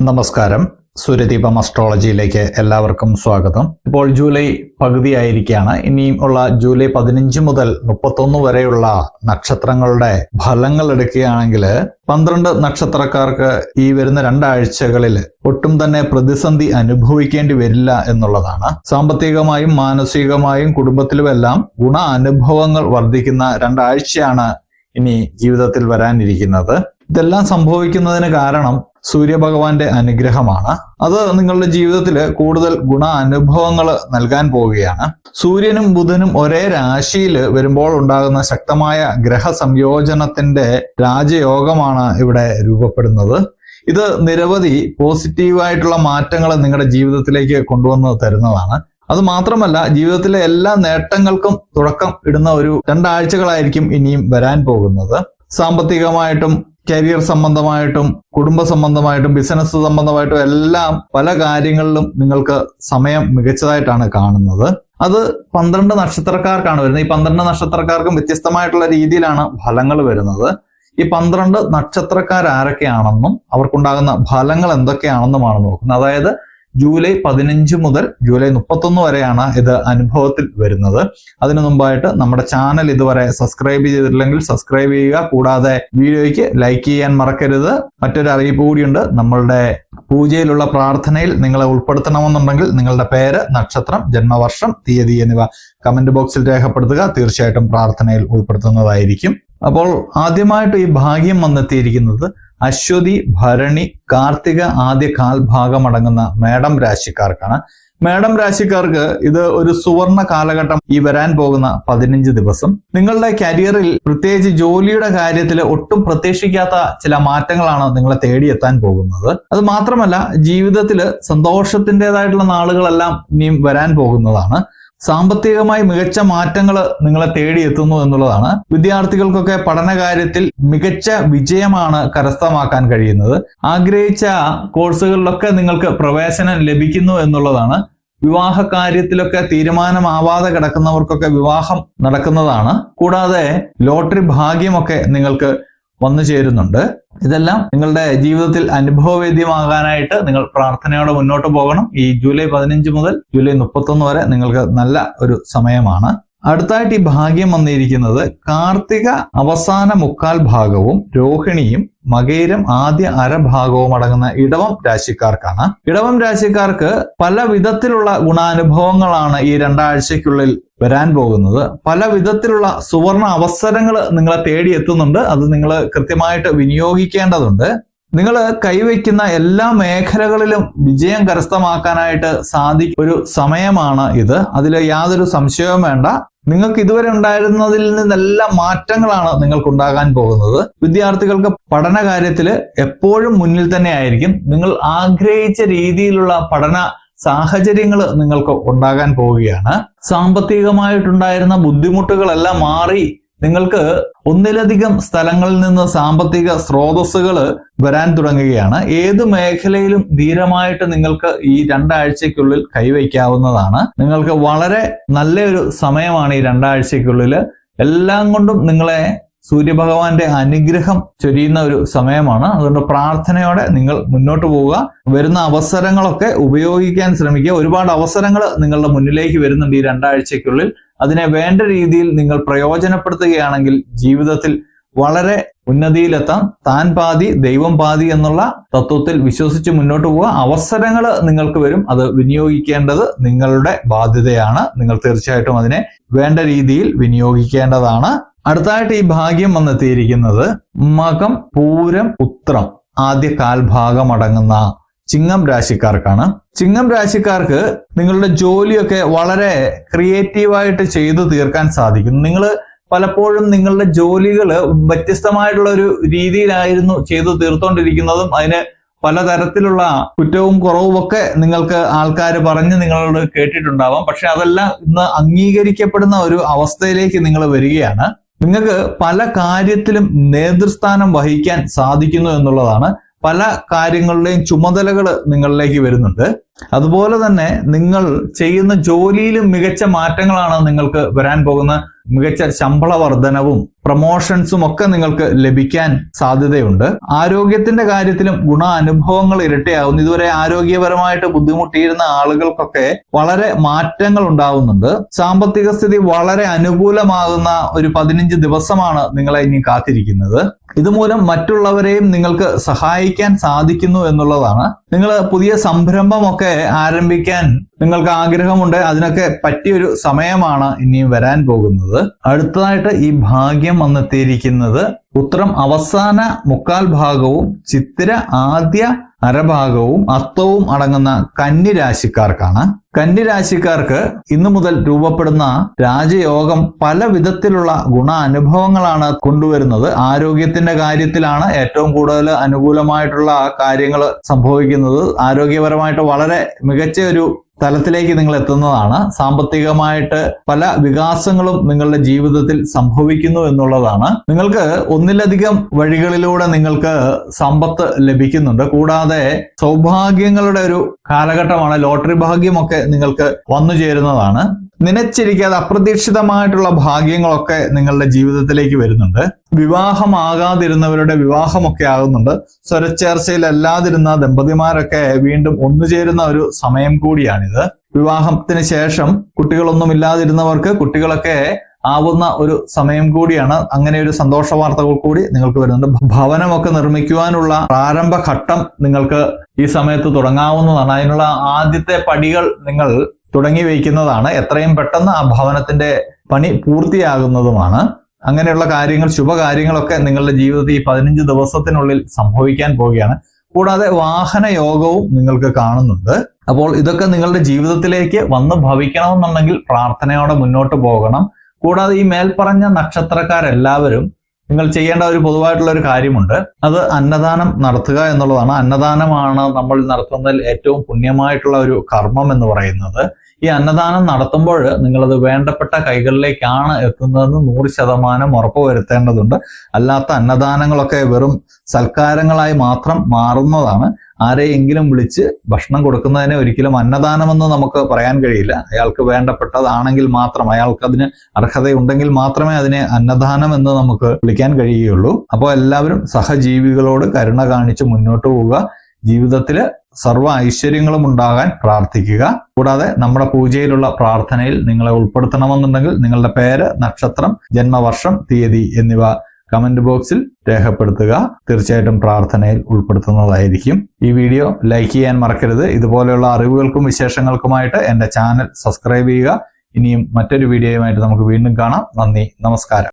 നമസ്കാരം. സൂര്യദീപം അസ്ട്രോളജിയിലേക്ക് എല്ലാവർക്കും സ്വാഗതം. ഇപ്പോൾ ജൂലൈ പകുതിയായിരിക്കുകയാണ്. ഇനിയും ഉള്ള ജൂലൈ 15 മുതൽ 31 വരെയുള്ള നക്ഷത്രങ്ങളുടെ ഫലങ്ങൾ എടുക്കുകയാണെങ്കിൽ 12 നക്ഷത്രക്കാർക്ക് ഈ വരുന്ന രണ്ടാഴ്ചകളിൽ ഒട്ടും തന്നെ പ്രതിസന്ധി അനുഭവിക്കേണ്ടി വരില്ല എന്നുള്ളതാണ്. സാമ്പത്തികമായും മാനസികമായും കുടുംബത്തിലുമെല്ലാം ഗുണ അനുഭവങ്ങൾ വർദ്ധിക്കുന്ന രണ്ടാഴ്ചയാണ് ഇനി ജീവിതത്തിൽ വരാനിരിക്കുന്നത്. ഇതെല്ലാം സംഭവിക്കുന്നതിന് കാരണം സൂര്യഭഗവാന്റെ അനുഗ്രഹമാണ്. അത് നിങ്ങളുടെ ജീവിതത്തിൽ കൂടുതൽ ഗുണ അനുഭവങ്ങൾ നൽകാൻ പോവുകയാണ്. സൂര്യനും ബുധനും ഒരേ രാശിയിൽ വരുമ്പോൾ ഉണ്ടാകുന്ന ശക്തമായ ഗ്രഹ സംയോജനത്തിന്റെ രാജയോഗമാണ് ഇവിടെ രൂപപ്പെടുന്നത്. ഇത് നിരവധി പോസിറ്റീവായിട്ടുള്ള മാറ്റങ്ങൾ നിങ്ങളുടെ ജീവിതത്തിലേക്ക് കൊണ്ടുവന്ന് തരുന്നതാണ്. അത് മാത്രമല്ല, ജീവിതത്തിലെ എല്ലാ നേട്ടങ്ങൾക്കും തുടക്കം ഇടുന്ന ഒരു രണ്ടാഴ്ചകളായിരിക്കും ഇനിയും വരാൻ പോകുന്നത്. സാമ്പത്തികമായിട്ടും കരിയർ സംബന്ധമായിട്ടും കുടുംബ സംബന്ധമായിട്ടും ബിസിനസ് സംബന്ധമായിട്ടും എല്ലാം പല കാര്യങ്ങളിലും നിങ്ങൾക്ക് സമയം മികച്ചതായിട്ടാണ് കാണുന്നത്. അത് 12 നക്ഷത്രക്കാർക്കാണ് വരുന്നത്. ഈ 12 നക്ഷത്രക്കാർക്കും വ്യത്യസ്തമായിട്ടുള്ള രീതിയിലാണ് ഫലങ്ങൾ വരുന്നത്. ഈ 12 നക്ഷത്രക്കാർ ആരൊക്കെയാണെന്നും അവർക്കുണ്ടാകുന്ന ഫലങ്ങൾ എന്തൊക്കെയാണെന്നുമാണ് നോക്കുന്നത്. അതായത് ജൂലൈ 15 മുതൽ ജൂലൈ 31 വരെയാണ് ഇത് അനുഭവത്തിൽ വരുന്നത്. അതിനു മുമ്പായിട്ട് നമ്മുടെ ചാനൽ ഇതുവരെ സബ്സ്ക്രൈബ് ചെയ്തിട്ടില്ലെങ്കിൽ സബ്സ്ക്രൈബ് ചെയ്യുക. കൂടാതെ വീഡിയോയ്ക്ക് ലൈക്ക് ചെയ്യാൻ മറക്കരുത്. മറ്റൊരു അറിയിപ്പ് കൂടിയുണ്ട്. നമ്മളുടെ പൂജയിലുള്ള പ്രാർത്ഥനയിൽ നിങ്ങളെ ഉൾപ്പെടുത്തണമെന്നുണ്ടെങ്കിൽ നിങ്ങളുടെ പേര്, നക്ഷത്രം, ജന്മവർഷം, തീയതി എന്നിവ കമന്റ് ബോക്സിൽ രേഖപ്പെടുത്തുക. തീർച്ചയായിട്ടും പ്രാർത്ഥനയിൽ ഉൾപ്പെടുത്തുന്നതായിരിക്കും. അപ്പോൾ ആദ്യമായിട്ട് ഈ ഭാഗ്യം വന്നെത്തിയിരിക്കുന്നത് അശ്വതി, ഭരണി, കാർത്തിക ആദ്യ കാൽഭാഗം അടങ്ങുന്ന മേടം രാശിക്കാർക്കാണ്. മേടം രാശിക്കാർക്ക് ഇത് ഒരു സുവർണ കാലഘട്ടം. ഈ വരാൻ പോകുന്ന 15 ദിവസം നിങ്ങളുടെ കരിയറിൽ, പ്രത്യേകിച്ച് ജോലിയുടെ കാര്യത്തിൽ ഒട്ടും പ്രതീക്ഷിക്കാത്ത ചില മാറ്റങ്ങളാണ് നിങ്ങളെ തേടിയെത്താൻ പോകുന്നത്. അത് മാത്രമല്ല, ജീവിതത്തിൽ സന്തോഷത്തിൻ്റെതായിട്ടുള്ള നാളുകളെല്ലാം ഇനിയും വരാൻ പോകുന്നതാണ്. സാമ്പത്തികമായി മികച്ച മാറ്റങ്ങൾ നിങ്ങളെ തേടിയെത്തുന്നു എന്നുള്ളതാണ്. വിദ്യാർത്ഥികൾക്കൊക്കെ പഠനകാര്യത്തിൽ മികച്ച വിജയമാണ് കരസ്ഥമാക്കാൻ കഴിയുന്നത്. ആഗ്രഹിച്ച കോഴ്സുകളിലൊക്കെ നിങ്ങൾക്ക് പ്രവേശനം ലഭിക്കുന്നു എന്നുള്ളതാണ്. വിവാഹ കാര്യത്തിലൊക്കെ തീരുമാനമാവാതെ കിടക്കുന്നവർക്കൊക്കെ വിവാഹം നടക്കുന്നതാണ്. കൂടാതെ ലോട്ടറി ഭാഗ്യമൊക്കെ നിങ്ങൾക്ക് വന്നു ചേരുന്നുണ്ട്. ഇതെല്ലാം നിങ്ങളുടെ ജീവിതത്തിൽ അനുഭവവേദ്യമാകാനായിട്ട് നിങ്ങൾ പ്രാർത്ഥനയോടെ മുന്നോട്ട് പോകണം. ഈ ജൂലൈ 15 മുതൽ ജൂലൈ 31 വരെ നിങ്ങൾക്ക് നല്ല ഒരു സമയമാണ്. അടുത്തായിട്ട് ഈ ഭാഗ്യം വന്നിരിക്കുന്നത് കാർത്തിക അവസാന മുക്കാൽ ഭാഗവും രോഹിണിയും മകയിരം ആദ്യ അരഭാഗവും അടങ്ങുന്ന ഇടവം രാശിക്കാർക്കാണ്. ഇടവം രാശിക്കാർക്ക് പല വിധത്തിലുള്ള ഗുണാനുഭവങ്ങളാണ് ഈ രണ്ടാഴ്ചയ്ക്കുള്ളിൽ വരാൻ പോകുന്നത്. പല വിധത്തിലുള്ള സുവർണ അവസരങ്ങൾ നിങ്ങളെ തേടിയെത്തുന്നുണ്ട്. അത് നിങ്ങൾ കൃത്യമായിട്ട് വിനിയോഗിക്കേണ്ടതുണ്ട്. നിങ്ങൾ കൈവയ്ക്കുന്ന എല്ലാ മേഖലകളിലും വിജയം കരസ്ഥമാക്കാനായിട്ട് സാധിക്കുന്ന ഒരു സമയമാണ് ഇത്. അതിൽ യാതൊരു സംശയവും വേണ്ട. നിങ്ങൾക്ക് ഇതുവരെ ഉണ്ടായിരുന്നതിൽ നിന്നെല്ലാം മാറ്റങ്ങളാണ് നിങ്ങൾക്കുണ്ടാകാൻ പോകുന്നത്. വിദ്യാർത്ഥികൾക്ക് പഠന കാര്യത്തിൽ എപ്പോഴും മുന്നിൽ തന്നെ ആയിരിക്കും. നിങ്ങൾ ആഗ്രഹിച്ച രീതിയിലുള്ള പഠന സാഹചര്യങ്ങൾ നിങ്ങൾക്ക് ഉണ്ടാകാൻ പോവുകയാണ്. സാമ്പത്തികമായിട്ടുണ്ടായിരുന്ന ബുദ്ധിമുട്ടുകളെല്ലാം മാറി നിങ്ങൾക്ക് ഒന്നിലധികം സ്ഥലങ്ങളിൽ നിന്ന് സാമ്പത്തിക സ്രോതസ്സുകൾ വരാൻ തുടങ്ങുകയാണ്. ഏത് മേഖലയിലും ധീരമായിട്ട് നിങ്ങൾക്ക് ഈ രണ്ടാഴ്ചയ്ക്കുള്ളിൽ കൈവയ്ക്കാവുന്നതാണ്. നിങ്ങൾക്ക് വളരെ നല്ലൊരു സമയമാണ് ഈ രണ്ടാഴ്ചയ്ക്കുള്ളിൽ. എല്ലാം കൊണ്ടും നിങ്ങളെ സൂര്യഭഗവാന്റെ അനുഗ്രഹം ചൊരിയുന്ന ഒരു സമയമാണ്. അതുകൊണ്ട് പ്രാർത്ഥനയോടെ നിങ്ങൾ മുന്നോട്ട് പോവുക. വരുന്ന അവസരങ്ങളൊക്കെ ഉപയോഗിക്കാൻ ശ്രമിക്കുക. ഒരുപാട് അവസരങ്ങൾ നിങ്ങളുടെ മുന്നിലേക്ക് വരുന്നുണ്ട് ഈ രണ്ടാഴ്ചയ്ക്കുള്ളിൽ. അതിനെ വേണ്ട രീതിയിൽ നിങ്ങൾ പ്രയോജനപ്പെടുത്തുകയാണെങ്കിൽ ജീവിതത്തിൽ വളരെ ഉന്നതിയിലെത്താം. താൻ പാതി ദൈവം പാതി എന്നുള്ള തത്വത്തിൽ വിശ്വസിച്ച് മുന്നോട്ട് പോവുക. അവസരങ്ങൾ നിങ്ങൾക്ക് വരും. അത് വിനിയോഗിക്കേണ്ടത് നിങ്ങളുടെ ബാധ്യതയാണ്. നിങ്ങൾ തീർച്ചയായിട്ടും അതിനെ വേണ്ട രീതിയിൽ വിനിയോഗിക്കേണ്ടതാണ്. അടുത്തായിട്ട് ഈ ഭാഗ്യം വന്നെത്തിയിരിക്കുന്നത് മകം, പൂരം, ഉത്രം ആദ്യ കാൽഭാഗം അടങ്ങുന്ന ചിങ്ങം രാശിക്കാർക്കാണ്. ചിങ്ങം രാശിക്കാർക്ക് നിങ്ങളുടെ ജോലിയൊക്കെ വളരെ ക്രിയേറ്റീവായിട്ട് ചെയ്തു തീർക്കാൻ സാധിക്കും. നിങ്ങൾ പലപ്പോഴും നിങ്ങളുടെ ജോലികൾ വ്യത്യസ്തമായിട്ടുള്ള ഒരു രീതിയിലായിരുന്നു ചെയ്തു തീർത്തോണ്ടിരിക്കുന്നതും അതിന് പലതരത്തിലുള്ള കുറ്റവും കുറവും ഒക്കെ നിങ്ങൾക്ക് ആൾക്കാർ പറഞ്ഞ് നിങ്ങളോട് കേട്ടിട്ടുണ്ടാവാം. പക്ഷെ അതെല്ലാം ഇന്ന് അംഗീകരിക്കപ്പെടുന്ന ഒരു അവസ്ഥയിലേക്ക് നിങ്ങൾ വരികയാണ്. നിങ്ങൾക്ക് പല കാര്യത്തിലും നേതൃസ്ഥാനം വഹിക്കാൻ സാധിക്കുന്നു എന്നുള്ളതാണ്. പല കാര്യങ്ങളുടെയും ചുമതലകൾ നിങ്ങളിലേക്ക് വരുന്നുണ്ട്. അതുപോലെ തന്നെ നിങ്ങൾ ചെയ്യുന്ന ജോലിയിലും മികച്ച മാറ്റങ്ങളാണ് നിങ്ങൾക്ക് വരാൻ പോകുന്ന. മികച്ച ശമ്പള വർധനവും പ്രൊമോഷൻസും ഒക്കെ നിങ്ങൾക്ക് ലഭിക്കാൻ സാധ്യതയുണ്ട്. ആരോഗ്യത്തിന്റെ കാര്യത്തിലും ഗുണാനുഭവങ്ങൾ ഇരട്ടിയാകുന്നു. ഇതുവരെ ആരോഗ്യപരമായിട്ട് ബുദ്ധിമുട്ടിയിരുന്ന ആളുകൾക്കൊക്കെ വളരെ മാറ്റങ്ങൾ ഉണ്ടാവുന്നുണ്ട്. സാമ്പത്തിക സ്ഥിതി വളരെ അനുകൂലമാകുന്ന ഒരു 15 ദിവസമാണ് നിങ്ങളെ ഇനി കാത്തിരിക്കുന്നത്. ഇതുമൂലം മറ്റുള്ളവരെയും നിങ്ങൾക്ക് സഹായിക്കാൻ സാധിക്കുന്നു എന്നുള്ളതാണ്. നിങ്ങൾ പുതിയ സംരംഭമൊക്കെ ആരംഭിക്കാൻ നിങ്ങൾക്ക് ആഗ്രഹമുണ്ട്. അതിനൊക്കെ പറ്റിയൊരു സമയമാണ് ഇനിയും വരാൻ പോകുന്നത്. അടുത്തതായിട്ട് ഈ ഭാഗ്യം വന്നെത്തിയിരിക്കുന്നത് ഉത്രം അവസാന 3/4 ഭാഗവും ചിത്തിര ആദ്യ അരഭാഗവും അത്തവും അടങ്ങുന്ന കന്നി രാശിക്കാർക്കാണ്. കന്നി രാശിക്കാർക്ക് ഇന്നു മുതൽ രൂപപ്പെടുന്ന രാജയോഗം പല വിധത്തിലുള്ള ഗുണാനുഭവങ്ങളാണ് കൊണ്ടുവരുന്നത്. ആരോഗ്യത്തിന്റെ കാര്യത്തിലാണ് ഏറ്റവും കൂടുതൽ അനുകൂലമായിട്ടുള്ള കാര്യങ്ങൾ സംഭവിക്കുന്നത്. ആരോഗ്യപരമായിട്ട് വളരെ മികച്ച ഒരു തലത്തിലേക്ക് നിങ്ങൾ എത്തുന്നതാണ്. സാമ്പത്തികമായിട്ട് പല വികാസങ്ങളും നിങ്ങളുടെ ജീവിതത്തിൽ സംഭവിക്കുന്നു എന്നുള്ളതാണ്. നിങ്ങൾക്ക് ഒന്നിലധികം വഴികളിലൂടെ നിങ്ങൾക്ക് സമ്പത്ത് ലഭിക്കുന്നുണ്ട്. കൂടാതെ സൗഭാഗ്യങ്ങളുടെ ഒരു കാലഘട്ടമാണ്. ലോട്ടറി ഭാഗ്യമൊക്കെ നിങ്ങൾക്ക് വന്നു ചേരുന്നതാണ്. നനച്ചിരിക്കാതെ അപ്രതീക്ഷിതമായിട്ടുള്ള ഭാഗ്യങ്ങളൊക്കെ നിങ്ങളുടെ ജീവിതത്തിലേക്ക് വരുന്നുണ്ട്. വിവാഹമാകാതിരുന്നവരുടെ വിവാഹമൊക്കെ ആകുന്നുണ്ട്. സ്വരച്ചേർച്ചയിലല്ലാതിരുന്ന ദമ്പതിമാരൊക്കെ വീണ്ടും ഒന്നുചേരുന്ന ഒരു സമയം കൂടിയാണിത്. വിവാഹത്തിന് ശേഷം കുട്ടികളൊന്നും ഇല്ലാതിരുന്നവർക്ക് കുട്ടികളൊക്കെ ആവുന്ന ഒരു സമയം കൂടിയാണ്. അങ്ങനെ ഒരു സന്തോഷ വാർത്തകൾ കൂടി നിങ്ങൾക്ക് വരുന്നുണ്ട്. ഭവനമൊക്കെ നിർമ്മിക്കുവാനുള്ള പ്രാരംഭ ഘട്ടം നിങ്ങൾക്ക് ഈ സമയത്ത് തുടങ്ങാവുന്നതാണ്. അതിനുള്ള ആദ്യത്തെ പടികൾ നിങ്ങൾ തുടങ്ങി വയ്ക്കുന്നതാണ്. എത്രയും പെട്ടെന്ന് ആ ഭവനത്തിന്റെ പണി പൂർത്തിയാകുന്നതുമാണ്. അങ്ങനെയുള്ള കാര്യങ്ങൾ, ശുഭകാര്യങ്ങളൊക്കെ നിങ്ങളുടെ ജീവിതത്തിൽ ഈ 15 ദിവസത്തിനുള്ളിൽ സംഭവിക്കാൻ പോവുകയാണ്. കൂടാതെ വാഹന യോഗവും നിങ്ങൾക്ക് കാണുന്നുണ്ട്. അപ്പോൾ ഇതൊക്കെ നിങ്ങളുടെ ജീവിതത്തിലേക്ക് വന്ന് ഭവിക്കണമെന്നുണ്ടെങ്കിൽ പ്രാർത്ഥനയോടെ മുന്നോട്ട് പോകണം. കൂടാതെ ഈ മേൽപ്പറഞ്ഞ നക്ഷത്രക്കാരെല്ലാവരും നിങ്ങൾ ചെയ്യേണ്ട ഒരു പൊതുവായിട്ടുള്ള ഒരു കാര്യമുണ്ട്. അത് അന്നദാനം നടത്തുക എന്നുള്ളതാണ്. അന്നദാനമാണ് നമ്മൾ നടത്തുന്നതിൽ ഏറ്റവും പുണ്യമായിട്ടുള്ള ഒരു കർമ്മം എന്ന് പറയുന്നത്. ഈ അന്നദാനം നടത്തുമ്പോൾ നിങ്ങളത് വേണ്ടപ്പെട്ട കൈകളിലേക്കാണ് എത്തുന്നതെന്ന് 100% ഉറപ്പുവരുത്തേണ്ടതുണ്ട്. അല്ലാത്ത അന്നദാനങ്ങളൊക്കെ വെറും സൽക്കാരങ്ങളായി മാത്രം മാറുന്നതാണ്. ആരെയെങ്കിലും വിളിച്ച് ഭക്ഷണം കൊടുക്കുന്നതിനെ ഒരിക്കലും അന്നദാനമെന്ന് നമുക്ക് പറയാൻ കഴിയില്ല. അയാൾക്ക് വേണ്ടപ്പെട്ടതാണെങ്കിൽ മാത്രം, അയാൾക്ക് അതിന് അർഹതയുണ്ടെങ്കിൽ മാത്രമേ അതിനെ അന്നദാനം എന്ന് നമുക്ക് വിളിക്കാൻ കഴിയുകയുള്ളൂ. അപ്പോൾ എല്ലാവരും സഹജീവികളോട് കരുണ കാണിച്ച് മുന്നോട്ട് പോവുക. ജീവിതത്തില് സർവ്വ ഐശ്വര്യങ്ങളും ഉണ്ടാകാൻ പ്രാർത്ഥിക്കുക. കൂടാതെ നമ്മുടെ പൂജയിലുള്ള പ്രാർത്ഥനയിൽ നിങ്ങളെ ഉൾപ്പെടുത്തണമെന്നുണ്ടെങ്കിൽ നിങ്ങളുടെ പേര്, നക്ഷത്രം, ജന്മവർഷം, തീയതി എന്നിവ കമന്റ് ബോക്സിൽ രേഖപ്പെടുത്തുക. തീർച്ചയായിട്ടും പ്രാർത്ഥനയിൽ ഉൾപ്പെടുത്തുന്നതായിരിക്കും. ഈ വീഡിയോ ലൈക്ക് ചെയ്യാൻ മറക്കരുത്. ഇതുപോലെയുള്ള അറിവുകൾക്കും വിശേഷങ്ങൾക്കുമായിട്ട് എൻ്റെ ചാനൽ സബ്സ്ക്രൈബ് ചെയ്യുക. ഇനിയും മറ്റൊരു വീഡിയോയുമായിട്ട് നമുക്ക് വീണ്ടും കാണാം. നന്ദി, നമസ്കാരം.